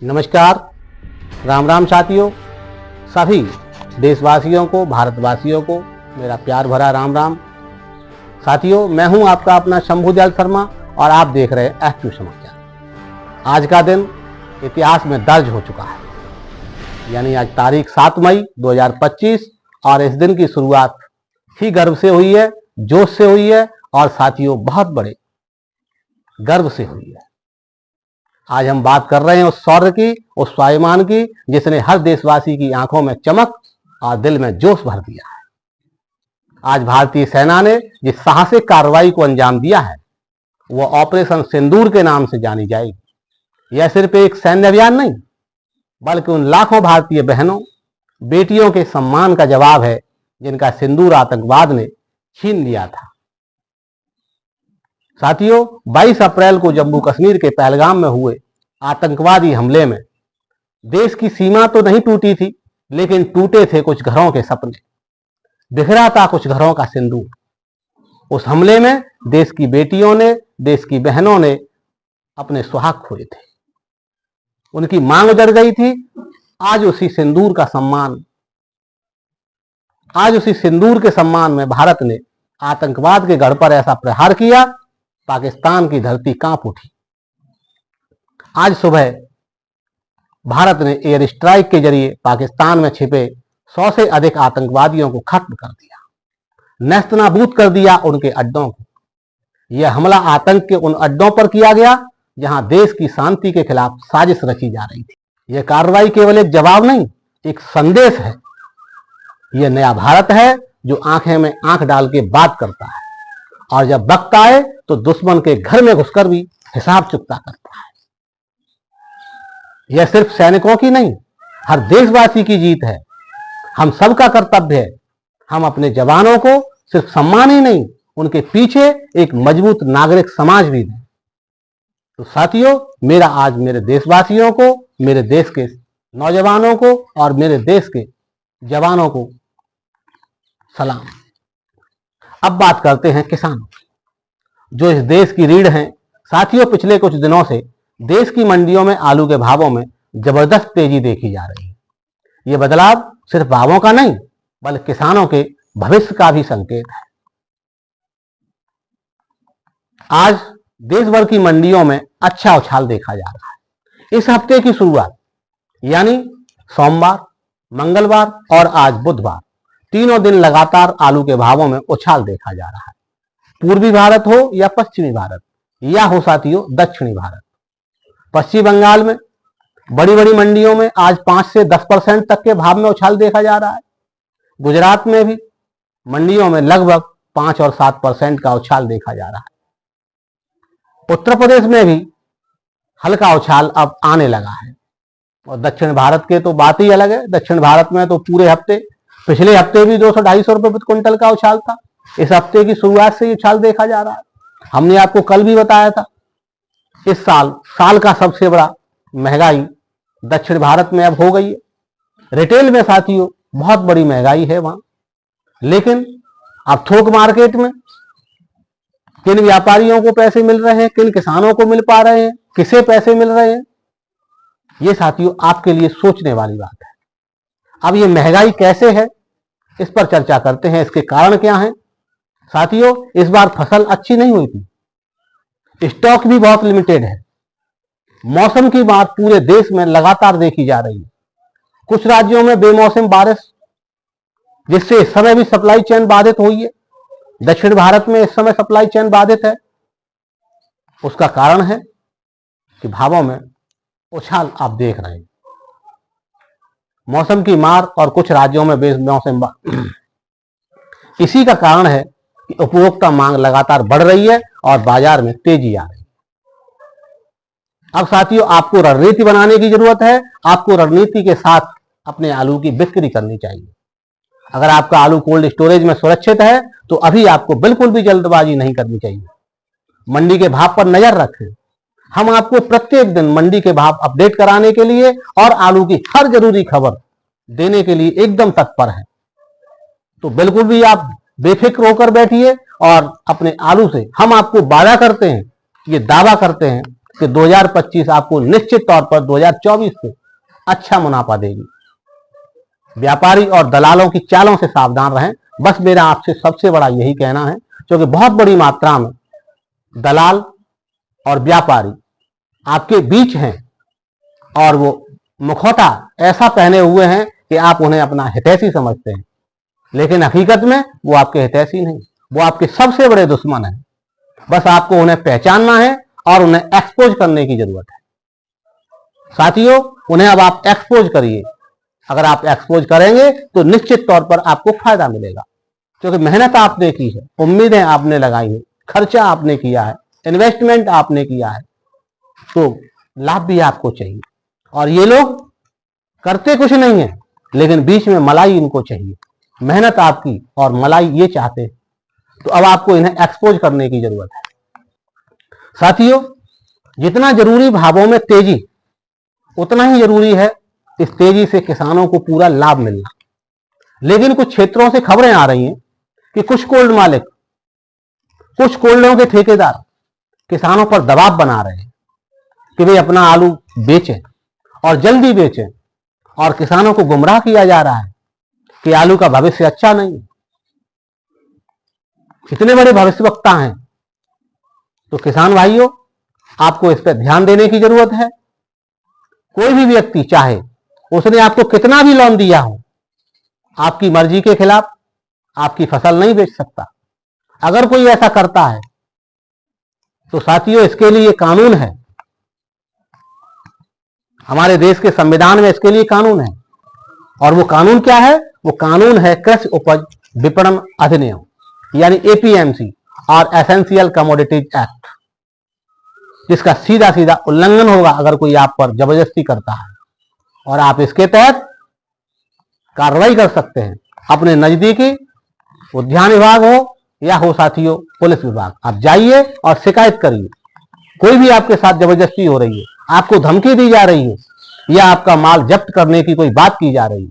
नमस्कार, राम राम साथियों। सभी देशवासियों को, भारतवासियों को मेरा प्यार भरा राम राम। साथियों, मैं हूं आपका अपना शंभुदयाल शर्मा और आप देख रहे हैं F2 समाचार। आज का दिन इतिहास में दर्ज हो चुका है, यानी आज तारीख 7 मई 2025 और इस दिन की शुरुआत ही गर्व से हुई है, जोश से हुई है और साथियों बहुत बड़े गर्व से हुई है। आज हम बात कर रहे हैं उस शौर्य की, उस स्वाभिमान की, जिसने हर देशवासी की आंखों में चमक और दिल में जोश भर दिया है। आज भारतीय सेना ने जिस साहसिक कार्रवाई को अंजाम दिया है, वो ऑपरेशन सिंदूर के नाम से जानी जाएगी। यह सिर्फ एक सैन्य अभियान नहीं, बल्कि उन लाखों भारतीय बहनों, बेटियों के सम्मान का जवाब है जिनका सिंदूर आतंकवाद ने छीन लिया था। साथियों, 22 अप्रैल को जम्मू कश्मीर के पहलगाम में हुए आतंकवादी हमले में देश की सीमा तो नहीं टूटी थी, लेकिन टूटे थे कुछ घरों के सपने, बिखरा था कुछ घरों का सिंदूर। उस हमले में देश की बेटियों ने, देश की बहनों ने अपने सुहाग खोए थे, उनकी मांग उजड़ गई थी। आज उसी सिंदूर के सम्मान में भारत ने आतंकवाद के गढ़ पर ऐसा प्रहार किया, पाकिस्तान की धरती कांप उठी। आज सुबह भारत ने एयर स्ट्राइक के जरिए पाकिस्तान में छिपे 100 से अधिक आतंकवादियों को खत्म कर दिया, नेस्तनाबूद कर दिया उनके अड्डों को। यह हमला आतंक के उन अड्डों पर किया गया जहां देश की शांति के खिलाफ साजिश रची जा रही थी। यह कार्रवाई केवल एक जवाब नहीं, एक संदेश है। यह नया भारत है जो आंखें में आंख डाल के बात करता है और जब वक्त आए तो दुश्मन के घर में घुसकर भी हिसाब चुकता करता है। यह सिर्फ सैनिकों की नहीं, हर देशवासी की जीत है। हम सबका कर्तव्य है, हम अपने जवानों को सिर्फ सम्मान ही नहीं, उनके पीछे एक मजबूत नागरिक समाज भी दें। तो साथियों, मेरा आज मेरे देशवासियों को, मेरे देश के नौजवानों को और मेरे देश के जवानों को सलाम। अब बात करते हैं किसानों की, जो इस देश की रीढ़ हैं। साथियों, पिछले कुछ दिनों से देश की मंडियों में आलू के भावों में जबरदस्त तेजी देखी जा रही है। यह बदलाव सिर्फ भावों का नहीं, बल्कि किसानों के भविष्य का भी संकेत है। आज देश भर की मंडियों में अच्छा उछाल देखा जा रहा है। इस हफ्ते की शुरुआत यानी सोमवार, मंगलवार और आज बुधवार, तीनों दिन लगातार आलू के भावों में उछाल देखा जा रहा है। पूर्वी भारत हो या पश्चिमी भारत, या हो साथियों दक्षिणी भारत। पश्चिम बंगाल में बड़ी बड़ी मंडियों में आज 5 से 10% तक के भाव में उछाल देखा जा रहा है। गुजरात में भी मंडियों में लगभग 5 और 7% का उछाल देखा जा रहा है। उत्तर प्रदेश में भी हल्का उछाल अब आने लगा है। और दक्षिण भारत के तो बात ही अलग है। दक्षिण भारत में तो पूरे हफ्ते, पिछले हफ्ते भी 200-250 रुपए प्रति क्विंटल का उछाल था। इस हफ्ते की शुरुआत से उछाल देखा जा रहा है। हमने आपको कल भी बताया था, इस साल का सबसे बड़ा महंगाई दक्षिण भारत में अब हो गई है। रिटेल में साथियों बहुत बड़ी महंगाई है वहां, लेकिन अब थोक मार्केट में किन व्यापारियों को पैसे मिल रहे हैं, किन किसानों को मिल पा रहे हैं, किसे पैसे मिल रहे हैं, ये साथियों आपके लिए सोचने वाली बात है। अब ये महंगाई कैसे है, इस पर चर्चा करते हैं। इसके कारण क्या हैं। साथियों, इस बार फसल अच्छी नहीं हुई थी, स्टॉक भी बहुत लिमिटेड है। मौसम की बात पूरे देश में लगातार देखी जा रही है। कुछ राज्यों में बेमौसम बारिश, जिससे इस समय भी सप्लाई चेन बाधित हुई है। दक्षिण भारत में इस समय सप्लाई चेन बाधित है। उसका कारण है कि भावों में उछाल आप देख रहे हैं। मौसम की मार और कुछ राज्यों में बेमौसम, इसी का कारण है कि उपभोक्ता मांग लगातार बढ़ रही है और बाजार में तेजी आ रही है। अब साथियों, आपको रणनीति बनाने की जरूरत है। आपको रणनीति के साथ अपने आलू की बिक्री करनी चाहिए। अगर आपका आलू कोल्ड स्टोरेज में सुरक्षित है तो अभी आपको बिल्कुल भी जल्दबाजी नहीं करनी चाहिए। मंडी के भाव पर नजर रखें। हम आपको प्रत्येक दिन मंडी के भाव अपडेट कराने के लिए और आलू की हर जरूरी खबर देने के लिए एकदम तत्पर हैं। तो बिल्कुल भी आप बेफिक्र होकर बैठिए और अपने आलू से हम आपको वादा करते हैं, ये दावा करते हैं कि 2025 आपको निश्चित तौर पर 2024 से अच्छा मुनाफा देगी। व्यापारी और दलालों की चालों से सावधान रहें, बस मेरा आपसे सबसे बड़ा यही कहना है, क्योंकि बहुत बड़ी मात्रा में दलाल और व्यापारी आपके बीच हैं और वो मुखौटा ऐसा पहने हुए हैं कि आप उन्हें अपना हितैषी समझते हैं, लेकिन हकीकत में वो आपके हितैषी नहीं, वो आपके सबसे बड़े दुश्मन हैं। बस आपको उन्हें पहचानना है और उन्हें एक्सपोज करने की जरूरत है। साथियों, उन्हें अब आप एक्सपोज करिए। अगर आप एक्सपोज करेंगे तो निश्चित तौर पर आपको फायदा मिलेगा, क्योंकि मेहनत आपने की है, उम्मीदें आपने लगाई है, खर्चा आपने किया है, इन्वेस्टमेंट आपने किया है, तो लाभ भी आपको चाहिए। और ये लोग करते कुछ नहीं है, लेकिन बीच में मलाई इनको चाहिए। मेहनत आपकी और मलाई ये चाहते हैं, तो अब आपको इन्हें एक्सपोज करने की जरूरत है। साथियों, जितना जरूरी भावों में तेजी, उतना ही जरूरी है इस तेजी से किसानों को पूरा लाभ मिलना। लेकिन कुछ क्षेत्रों से खबरें आ रही हैं कि कुछ कोल्ड मालिक, कुछ कोल्डों के ठेकेदार किसानों पर दबाव बना रहे हैं कि वे अपना आलू बेचें और जल्दी बेचें, और किसानों को गुमराह किया जा रहा है कि आलू का भविष्य अच्छा नहीं। इतने बड़े भविष्यवक्ता हैं, तो किसान भाइयों, आपको इस पर ध्यान देने की जरूरत है। कोई भी व्यक्ति, चाहे उसने आपको कितना भी लोन दिया हो, आपकी मर्जी के खिलाफ आपकी फसल नहीं बेच सकता। अगर कोई ऐसा करता है तो साथियों, इसके लिए कानून है। हमारे देश के संविधान में इसके लिए कानून है, और वो कानून क्या है? वो कानून है कृषि उपज विपणन अधिनियम, यानी एपीएमसी और एसेंशियल कमोडिटीज एक्ट, जिसका सीधा सीधा उल्लंघन होगा अगर कोई आप पर जबरदस्ती करता है, और आप इसके तहत कार्रवाई कर सकते हैं। अपने नजदीकी उद्यान विभाग हो या हो साथियों पुलिस विभाग, आप जाइए और शिकायत करिए। कोई भी आपके साथ जबरदस्ती हो रही है, आपको धमकी दी जा रही है, या आपका माल जब्त करने की कोई बात की जा रही है,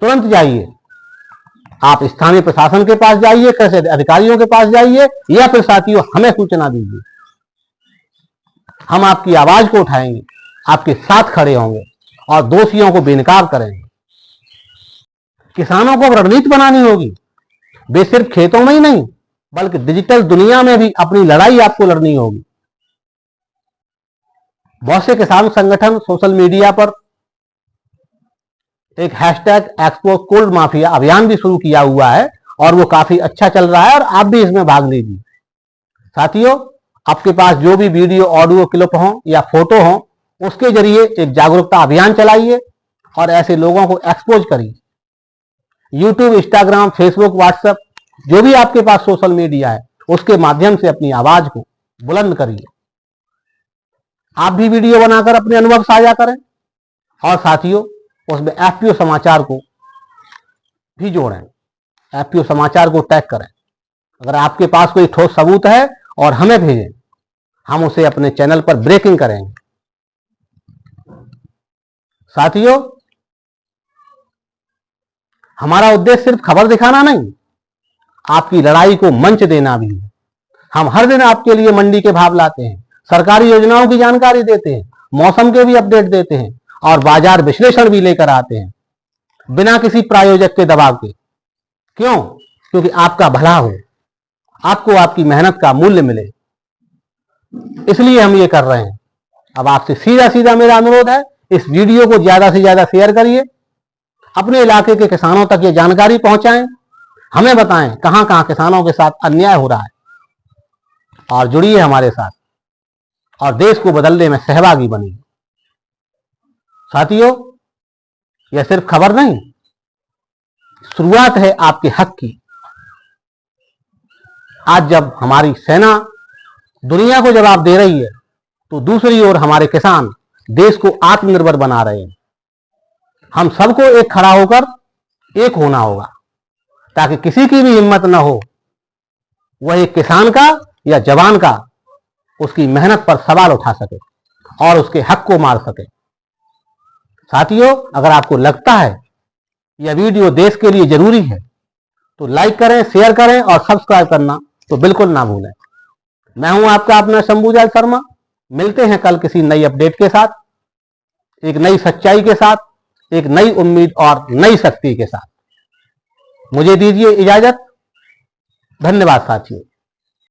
तुरंत जाइए। आप स्थानीय प्रशासन के पास जाइए, कृषि अधिकारियों के पास जाइए, या फिर साथियों हमें सूचना दीजिए। हम आपकी आवाज को उठाएंगे, आपके साथ खड़े होंगे और दोषियों को बेनकाब करेंगे। किसानों को रणनीति बनानी होगी। वे सिर्फ खेतों में ही नहीं, बल्कि डिजिटल दुनिया में भी अपनी लड़ाई आपको लड़नी होगी। बहुत से किसान संगठन सोशल मीडिया पर एक हैशटैग एक्सपोज कोल्ड माफिया अभियान भी शुरू किया हुआ है, और वो काफी अच्छा चल रहा है, और आप भी इसमें भाग लीजिए। साथियों, आपके पास जो भी वीडियो ऑडियो क्लिप हो या फोटो हो, उसके जरिए एक जागरूकता अभियान चलाइए और ऐसे लोगों को एक्सपोज करिए। यूट्यूब, इंस्टाग्राम, फेसबुक, व्हाट्सएप, जो भी आपके पास सोशल मीडिया है, उसके माध्यम से अपनी आवाज को बुलंद करिए। आप भी वीडियो बनाकर अपने अनुभव साझा करें, और साथियों उसमें एफपीओ समाचार को भी जोड़ें। एफपीओ समाचार को टैग करें। अगर आपके पास कोई ठोस सबूत है और हमें भेजें, हम उसे अपने चैनल पर ब्रेकिंग करेंगे। साथियों, हमारा उद्देश्य सिर्फ खबर दिखाना नहीं, आपकी लड़ाई को मंच देना भी है। हम हर दिन आपके लिए मंडी के भाव लाते हैं, सरकारी योजनाओं की जानकारी देते हैं, मौसम के भी अपडेट देते हैं, और बाजार विश्लेषण भी लेकर आते हैं, बिना किसी प्रायोजक के दबाव के। क्यों? क्योंकि आपका भला हो, आपको आपकी मेहनत का मूल्य मिले, इसलिए हम ये कर रहे हैं। अब आपसे सीधा सीधा मेरा अनुरोध है, इस वीडियो को ज्यादा से ज्यादा शेयर करिए, अपने इलाके के किसानों तक ये जानकारी पहुंचाएं, हमें बताएं कहां कहां किसानों के साथ अन्याय हो रहा है, और जुड़िए हमारे साथ और देश को बदलने में सहभागी बनिए। साथियों, यह सिर्फ खबर नहीं, शुरुआत है आपके हक की। आज जब हमारी सेना दुनिया को जवाब दे रही है, तो दूसरी ओर हमारे किसान देश को आत्मनिर्भर बना रहे हैं। हम सबको एक खड़ा होकर एक होना होगा, ताकि किसी की भी हिम्मत न हो वह एक किसान का या जवान का उसकी मेहनत पर सवाल उठा सके और उसके हक को मार सके। साथियों, अगर आपको लगता है यह वीडियो देश के लिए जरूरी है, तो लाइक करें, शेयर करें और सब्सक्राइब करना तो बिल्कुल ना भूलें। मैं हूं आपका अपना शंभूजाल शर्मा। मिलते हैं कल किसी नई अपडेट के साथ, एक नई सच्चाई के साथ, एक नई उम्मीद और नई शक्ति के साथ। मुझे दीजिए इजाजत। धन्यवाद साथियों।